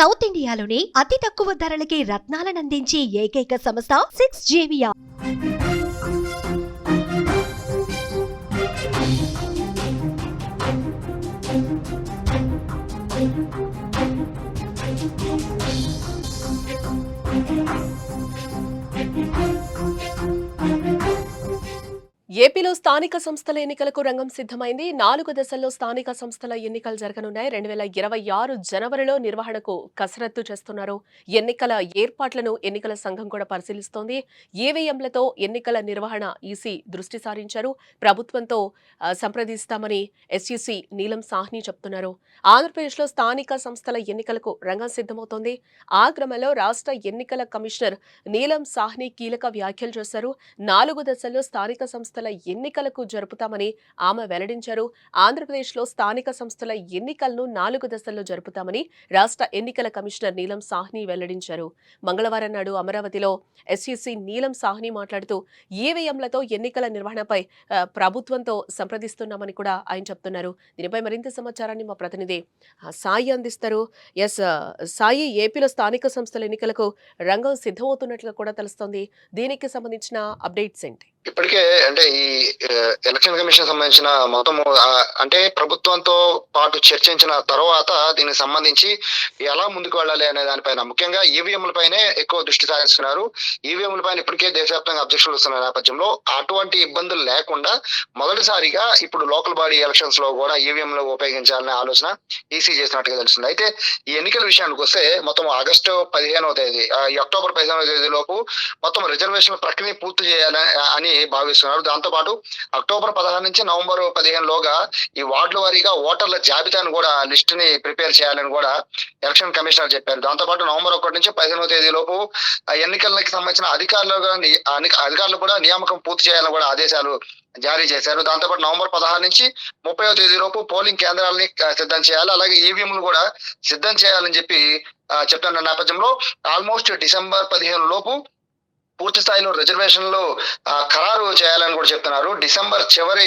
South ఇండియాలోని అతి తక్కువ ధరలకి రత్నాలనందించే ఏకైక సంస్థ 6JVR. ఏపీలో స్థానిక సంస్థల ఎన్నికలకు రంగం సిద్ధమైంది. 4 దశల్లో స్థానిక సంస్థల ఎన్నికలు జరగనున్నాయి. 2026 జనవరిలో నిర్వహణకు కసరత్తు చేస్తున్నారు. ఎన్నికల ఏర్పాట్లను ఎన్నికల సంఘం కూడా పరిశీలిస్తోంది. ఈవీఎంలతో ఎన్నికల నిర్వహణ ఈసీ దృష్టి సారించారు. ప్రభుత్వంతో సంప్రదిస్తామని ఎస్ఈసీ నీలం సాహ్ని చెప్తున్నారు. ఆంధ్రప్రదేశ్లో స్థానిక సంస్థల ఎన్నికలకు రంగం సిద్ధమవుతోంది. ఆ క్రమంలో రాష్ట్ర ఎన్నికల కమిషనర్ నీలం సాహ్ని కీలక వ్యాఖ్యలు చేశారు. 4 దశల్లో స్థానిక సంస్థల ఎన్నికలకు జరుపుతామని ఆమె వెల్లడించారు. ఆంధ్రప్రదేశ్లో స్థానిక సంస్థల ఎన్నికలను 4 దశల్లో జరుపుతామని రాష్ట్ర ఎన్నికల కమిషనర్ నీలం సాహ్ని వెల్లడించారు. మంగళవారం నాడు అమరావతిలో ఎస్ఈసీ నీలం సాహ్ని మాట్లాడుతూ ఈవీఎంలతో ఎన్నికల నిర్వహణపై ప్రభుత్వంతో సంప్రదిస్తున్నామని కూడా ఆయన చెప్తున్నారు. దీనిపై మరింత సమాచారాన్ని మా ప్రతినిధి సాయి అందిస్తారు. సాయి, ఏపీలో స్థానిక సంస్థల ఎన్నికలకు రంగం సిద్ధమవుతున్నట్లుగా కూడా తెలుస్తోంది. దీనికి సంబంధించిన అప్డేట్స్ ఏంటి? ఇప్పటికే అంటే ఈ ఎలక్షన్ కమిషన్ సంబంధించిన మొత్తం అంటే ప్రభుత్వంతో పాటు చర్చించిన తర్వాత దీనికి సంబంధించి ఎలా ముందుకు వెళ్ళాలి అనే దానిపైన ముఖ్యంగా ఈవీఎంల పైనే ఎక్కువ దృష్టి సారిస్తున్నారు. ఈవీఎంల పైన ఇప్పటికే దేశవ్యాప్తంగా అబ్జెక్షన్లు వస్తున్న నేపథ్యంలో అటువంటి ఇబ్బందులు లేకుండా మొదటిసారిగా ఇప్పుడు లోకల్ బాడీ ఎలక్షన్స్ లో కూడా ఈవీఎంలు ఉపయోగించాలనే ఆలోచన ఈసీ చేసినట్టుగా తెలుస్తుంది. అయితే ఈ ఎన్నికల విషయానికి వస్తే మొత్తం ఆగస్టు 15వ తేదీ అక్టోబర్ 15వ తేదీ లోపు మొత్తం రిజర్వేషన్ ప్రక్రియ పూర్తి చేయాలని అని భావిస్తున్నారు. దాంతోపాటు అక్టోబర్ 16 నుంచి నవంబర్ 15 లోగా ఈ వార్డుల వారీగా ఓటర్ల జాబితాను కూడా లిస్ట్ ని ప్రిపేర్ చేయాలని కూడా ఎలక్షన్ కమిషనర్ చెప్పారు. దాంతోపాటు నవంబర్ 1 నుంచి 15వ తేదీ లోపు ఎన్నికలకు సంబంధించిన అధికారులు కూడా నియామకం పూర్తి చేయాలని కూడా ఆదేశాలు జారీ చేశారు. దాంతోపాటు నవంబర్ 16 నుంచి 30వ తేదీ లోపు పోలింగ్ కేంద్రాలని సిద్ధం చేయాలి, అలాగే ఈవీఎంలు కూడా సిద్ధం చేయాలని చెప్పి చెప్తున్న నేపథ్యంలో ఆల్మోస్ట్ డిసెంబర్ 15 లోపు పూర్తి స్థాయిలో రిజర్వేషన్లు ఖరారు చేయాలని కూడా చెప్తున్నారు. డిసెంబర్ చివరి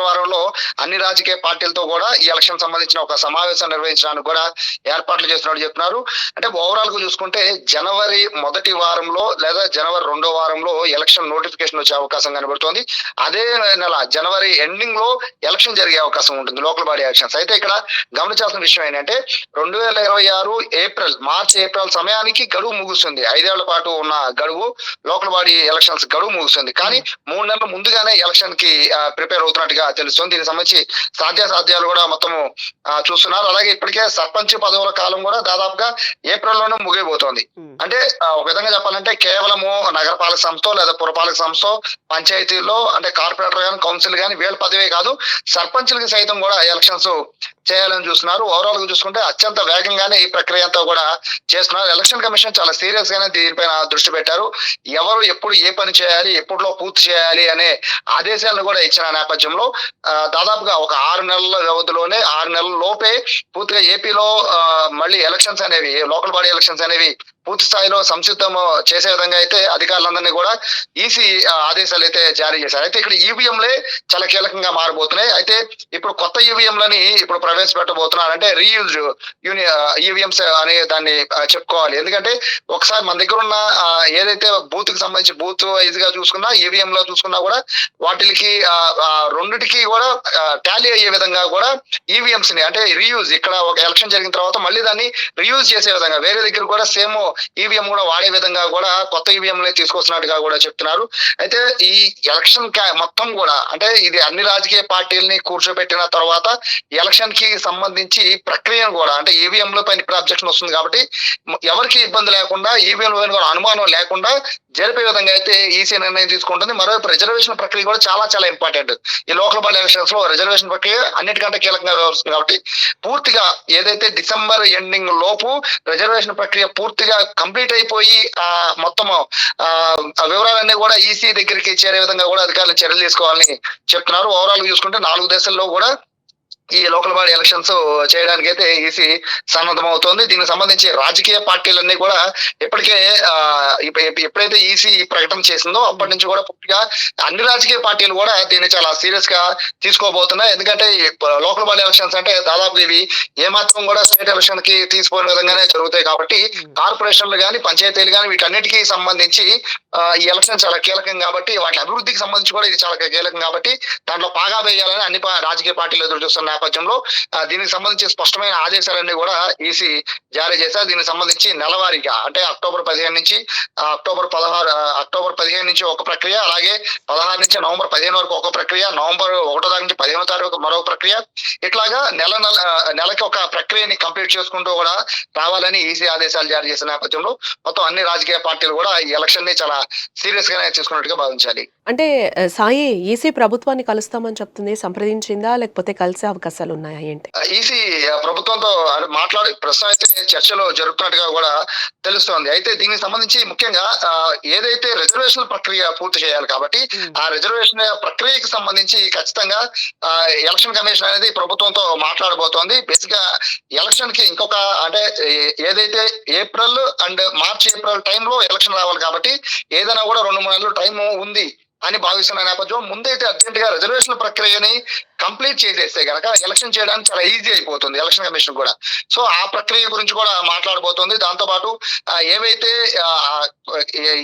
వారంలో అన్ని రాజకీయ పార్టీలతో కూడా ఈ ఎలక్షన్ సంబంధించిన ఒక సమావేశం నిర్వహించడానికి కూడా ఏర్పాట్లు చేస్తున్నట్టు చెప్తున్నారు. అంటే ఓవరాల్ గా చూసుకుంటే జనవరి 1వ వారంలో లేదా జనవరి 2వ వారంలో ఎలక్షన్ నోటిఫికేషన్ వచ్చే అవకాశం కనబడుతోంది. అదే నెల జనవరి ఎండింగ్ లో ఎలక్షన్ జరిగే అవకాశం ఉంటుంది, లోకల్ బాడీ ఎలక్షన్స్. అయితే ఇక్కడ గమనించాల్సిన విషయం ఏంటంటే 2026 మార్చి ఏప్రిల్ సమయానికి గడువు ముగుస్తుంది. 5 ఏళ్ల పాటు ఉన్న గడువు లోకల్ బాడీ ఎలక్షన్స్ గడువు ముగుస్తుంది. కానీ 3 నెలల ముందుగానే ఎలక్షన్ కి ప్రిపేర్ అవుతున్నట్టుగా తెలుస్తుంది. దీనికి సంబంధించి సాధ్యాసాధ్యాలు కూడా మొత్తము చూస్తున్నారు. అలాగే ఇప్పటికే సర్పంచ్ పదవుల కాలం కూడా దాదాపుగా ఏప్రిల్ లోనే ముగిపోతుంది. అంటే ఒక విధంగా చెప్పాలంటే కేవలము నగరపాలక సంస్థ లేదా పురపాలక సంస్థ, పంచాయతీల్లో అంటే కార్పొరేటర్ కానీ కౌన్సిల్ కానీ వీళ్ళ పదవే కాదు సర్పంచ్లకి సైతం కూడా ఎలక్షన్స్ చేయాలని చూస్తున్నారు. ఓవరాల్ గా చూసుకుంటే అత్యంత వేగంగానే ఈ ప్రక్రియ అంతా కూడా చేస్తున్నారు. ఎలక్షన్ కమిషన్ చాలా సీరియస్ గానే దీనిపైన దృష్టి పెట్టారు. ఎవరు ఎప్పుడు ఏ పని చేయాలి, ఎప్పుడులో పూర్తి చేయాలి అనే ఆదేశాలను కూడా ఇచ్చిన నేపథ్యంలో దాదాపుగా ఒక 6 నెలల వ్యవధిలోనే 6 నెలల లోపే పూర్తిగా ఏపీలో మళ్ళీ ఎలక్షన్స్ అనేవి లోకల్ బాడీ ఎలక్షన్స్ అనేవి పూర్తి స్థాయిలో సంసిద్ధం చేసే విధంగా అయితే అధికారులందరినీ కూడా ఈసీ ఆదేశాలు అయితే జారీ చేశారు. అయితే ఇక్కడ ఈవీఎంలే చాలా కీలకంగా మారబోతున్నాయి. అయితే ఇప్పుడు కొత్త ఈవీఎంలని ఇప్పుడు ప్రవేశపెట్టబోతున్నారు. అంటే రీయూజ్ ఈవీఎంస్ అనే దాన్ని చెప్పుకోవాలి. ఎందుకంటే ఒకసారి మన దగ్గర ఉన్న ఏదైతే బూత్ కి సంబంధించి బూత్ వైజ్ గా చూసుకున్నా ఈవీఎం లో చూసుకున్నా కూడా వాటికి రెండిటికి కూడా టాలీ అయ్యే విధంగా కూడా ఈవీఎంస్ ని అంటే రీయూజ్ ఇక్కడ ఒక ఎలక్షన్ జరిగిన తర్వాత మళ్ళీ దాన్ని రీయూజ్ చేసే విధంగా వేరే దగ్గర కూడా సేమ్ ఈవీఎం కూడా వాడే విధంగా కూడా కొత్త ఈవీఎంలే తీసుకొస్తున్నట్టుగా కూడా చెప్తున్నారు. అయితే ఈ ఎలక్షన్ మొత్తం కూడా అంటే ఇది అన్ని రాజకీయ పార్టీలని కూర్చోబెట్టిన తర్వాత ఎలక్షన్ కి సంబంధించి ప్రక్రియను కూడా అంటే ఈవీఎంల పైన ఇప్పుడు అబ్జెక్షన్ వస్తుంది కాబట్టి ఎవరికి ఇబ్బంది లేకుండా ఈవీఎం పైన కూడా అనుమానం లేకుండా జరిపే విధంగా అయితే ఈసీ నిర్ణయం తీసుకుంటుంది. మరోవైపు రిజర్వేషన్ ప్రక్రియ కూడా చాలా చాలా ఇంపార్టెంట్. ఈ లోకల్ బాడీ ఎలక్షన్స్ లో రిజర్వేషన్ ప్రక్రియ అన్నిటికంటే కీలకంగా వ్యవహరిస్తుంది కాబట్టి పూర్తిగా ఏదైతే డిసెంబర్ ఎండింగ్ లోపు రిజర్వేషన్ ప్రక్రియ పూర్తిగా కంప్లీట్ అయిపోయి మొత్తం వివరాలన్నీ కూడా ఈసీ దగ్గరికి చేరే విధంగా కూడా అధికారులు చర్యలు తీసుకోవాలని చెప్తున్నారు. ఓవరాల్ గా చూసుకుంటే 4 దశల్లో కూడా ఈ లోకల్ బాడీ ఎలక్షన్స్ చేయడానికి అయితే ఈసీ సన్నద్ధమవుతోంది. దీనికి సంబంధించి రాజకీయ పార్టీలన్నీ కూడా ఇప్పటికే ఎప్పుడైతే ఈసీ ఈ ప్రకటన చేసిందో అప్పటి నుంచి కూడా పూర్తిగా అన్ని రాజకీయ పార్టీలు కూడా దీన్ని చాలా సీరియస్ గా తీసుకోబోతున్నాయి. ఎందుకంటే ఈ లోకల్ బాడీ ఎలక్షన్స్ అంటే దాదాపు ఇవి ఏమాత్రం కూడా స్టేట్ ఎలక్షన్ కి తీసిపోయిన విధంగానే జరుగుతాయి కాబట్టి కార్పొరేషన్లు కానీ పంచాయతీలు కానీ వీటన్నిటికీ సంబంధించి ఈ ఎలక్షన్ చాలా కీలకం కాబట్టి వాటి అభివృద్ధికి సంబంధించి కూడా ఇది చాలా కీలకం కాబట్టి దాంట్లో పాగా వేయాలని అన్ని రాజకీయ పార్టీలు ఎదురు చూస్తున్న నేపథ్యంలో దీనికి సంబంధించి స్పష్టమైన ఆదేశాలన్నీ కూడా ఈసీ జారీ చేశారు. దీనికి సంబంధించి నెలవారీగా అంటే అక్టోబర్ 15 నుంచి అక్టోబర్ 15 నుంచి ఒక ప్రక్రియ, అలాగే 16 నుంచి నవంబర్ 15 వరకు ఒక ప్రక్రియ, నవంబర్ 1 తారీఖు నుంచి 15 తారీఖు మరొక ప్రక్రియ, ఇట్లాగా నెలకి ఒక ప్రక్రియని కంప్లీట్ చేసుకుంటూ కూడా రావాలని ఈసీ ఆదేశాలు జారీ చేసిన నేపథ్యంలో మొత్తం అన్ని రాజకీయ పార్టీలు కూడా ఈ ఎలక్షన్ ని చాలా సీరియస్ గానే తీసుకున్నట్టుగా భావించాలి. అంటే సాయి, ఈసీ ప్రభుత్వాన్ని కలుస్తామని చెప్తుంది, సంప్రదించిందా లేకపోతే కలిసే అవకాశాలు ఉన్నాయా ఏంటి? ఈసీ ప్రభుత్వంతో మాట్లాడి ప్రస్తుతం అయితే చర్చలు జరుగుతున్నట్టుగా కూడా తెలుస్తోంది. అయితే దీనికి సంబంధించి ముఖ్యంగా ఏదైతే రిజర్వేషన్ ప్రక్రియ పూర్తి చేయాలి కాబట్టి ఆ రిజర్వేషన్ ప్రక్రియకి సంబంధించి ఖచ్చితంగా ఎలక్షన్ కమిషన్ అనేది ప్రభుత్వంతో మాట్లాడబోతోంది. బేసిక్ గా ఎలక్షన్ కి ఇంకొక అంటే ఏదైతే ఏప్రిల్ అండ్ ఏప్రిల్ టైంలో ఎలక్షన్ రావాలి కాబట్టి ఏదైనా కూడా 2-3 నెలలు టైం ఉంది అని భావిస్తున్న నేపథ్యం ముందైతే అర్జెంట్ గా రిజర్వేషన్ ప్రక్రియని కంప్లీట్ చేసేస్తే గనక ఎలక్షన్ చేయడానికి చాలా ఈజీ అయిపోతుంది ఎలక్షన్ కమిషన్ కూడా. సో ఆ ప్రక్రియ గురించి కూడా మాట్లాడబోతోంది. దాంతో పాటు ఏవైతే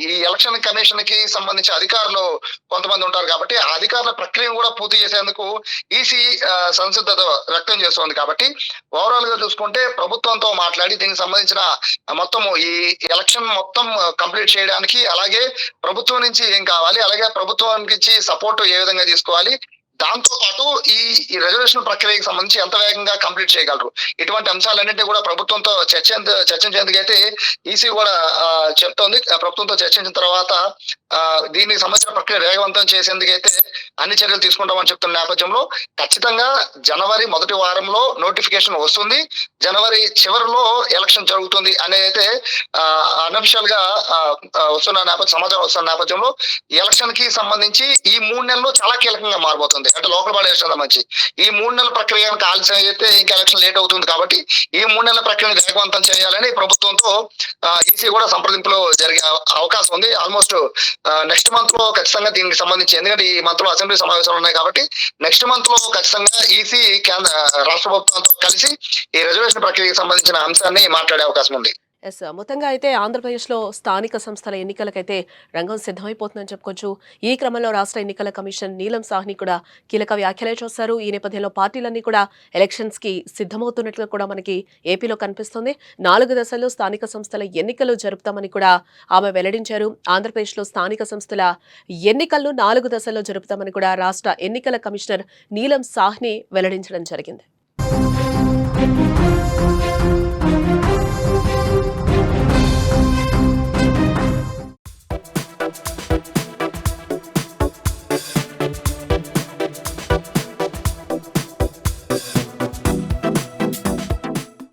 ఈ ఎలక్షన్ కమిషన్ కి సంబంధించి అధికారులు కొంతమంది ఉంటారు కాబట్టి ఆ అధికారుల ప్రక్రియను కూడా పూర్తి చేసేందుకు ఈసీ సంసిద్ధత వ్యక్తం చేస్తోంది. కాబట్టి ఓవరాల్ గా చూసుకుంటే ప్రభుత్వంతో మాట్లాడి దీనికి సంబంధించిన మొత్తం ఈ ఎలక్షన్ మొత్తం కంప్లీట్ చేయడానికి, అలాగే ప్రభుత్వం నుంచి ఏం కావాలి, అలాగే ప్రభుత్వానికి సపోర్ట్ ఏ విధంగా తీసుకోవాలి, దాంతో పాటు ఈ రిజర్వేషన్ ప్రక్రియకి సంబంధించి ఎంత వేగంగా కంప్లీట్ చేయగలరు, ఇటువంటి అంశాలన్నింటినీ కూడా ప్రభుత్వంతో చర్చించేందుకైతే ఈసీ కూడా చెప్తోంది. ప్రభుత్వంతో చర్చించిన తర్వాత దీనికి సంబంధించిన ప్రక్రియ వేగవంతం చేసేందుకైతే అన్ని చర్యలు తీసుకుంటామని చెప్తున్న నేపథ్యంలో ఖచ్చితంగా జనవరి మొదటి వారంలో నోటిఫికేషన్ వస్తుంది, జనవరి చివరిలో ఎలక్షన్ జరుగుతుంది అనేది అయితే అనఫిషియల్ గా సమాచారం వస్తున్న నేపథ్యంలో ఎలక్షన్ కి సంబంధించి ఈ 3 నెలలు చాలా కీలకంగా మారబోతుంది. అంటే లోకల్ బాడీ ఎలక్షన్ సంబంధించి ఈ 3 నెలల ప్రక్రియ ఆలస్యం అయితే ఇంకా ఎలక్షన్ లేట్ అవుతుంది కాబట్టి ఈ 3 నెలల ప్రక్రియను వేగవంతం చేయాలని ప్రభుత్వంతో ఈసీ కూడా సంప్రదింపులు జరిగే అవకాశం ఉంది. ఆల్మోస్ట్ నెక్స్ట్ మంత్ లో ఖచ్చితంగా దీనికి సంబంధించి, ఎందుకంటే ఈ మంత్ లో అసెంబ్లీ సమావేశాలు ఉన్నాయి కాబట్టి నెక్స్ట్ మంత్ లో ఖచ్చితంగా ఈసీ రాష్ట్ర ప్రభుత్వంతో కలిసి ఈ రిజర్వేషన్ ప్రక్రియకి సంబంధించిన అంశాన్ని మాట్లాడే అవకాశం ఉంది. ఎస్, మొత్తంగా అయితే ఆంధ్రప్రదేశ్లో స్థానిక సంస్థల ఎన్నికలకైతే రంగం సిద్ధమైపోతుందని చెప్పుకోవచ్చు. ఈ క్రమంలో రాష్ట్ర ఎన్నికల కమిషన్ నీలం సాహ్ని కూడా కీలక వ్యాఖ్యలే చేశారు. ఈ నేపథ్యంలో పార్టీలన్నీ కూడా ఎలక్షన్స్ కి సిద్ధమవుతున్నట్లుగా కూడా మనకి ఏపీలో కనిపిస్తుంది. 4 దశల్లో స్థానిక సంస్థల ఎన్నికలు జరుపుతామని కూడా ఆమె వెల్లడించారు. ఆంధ్రప్రదేశ్లో స్థానిక సంస్థల ఎన్నికలను 4 దశల్లో జరుపుతామని కూడా రాష్ట్ర ఎన్నికల కమిషనర్ నీలం సాహ్ని వెల్లడించడం జరిగింది.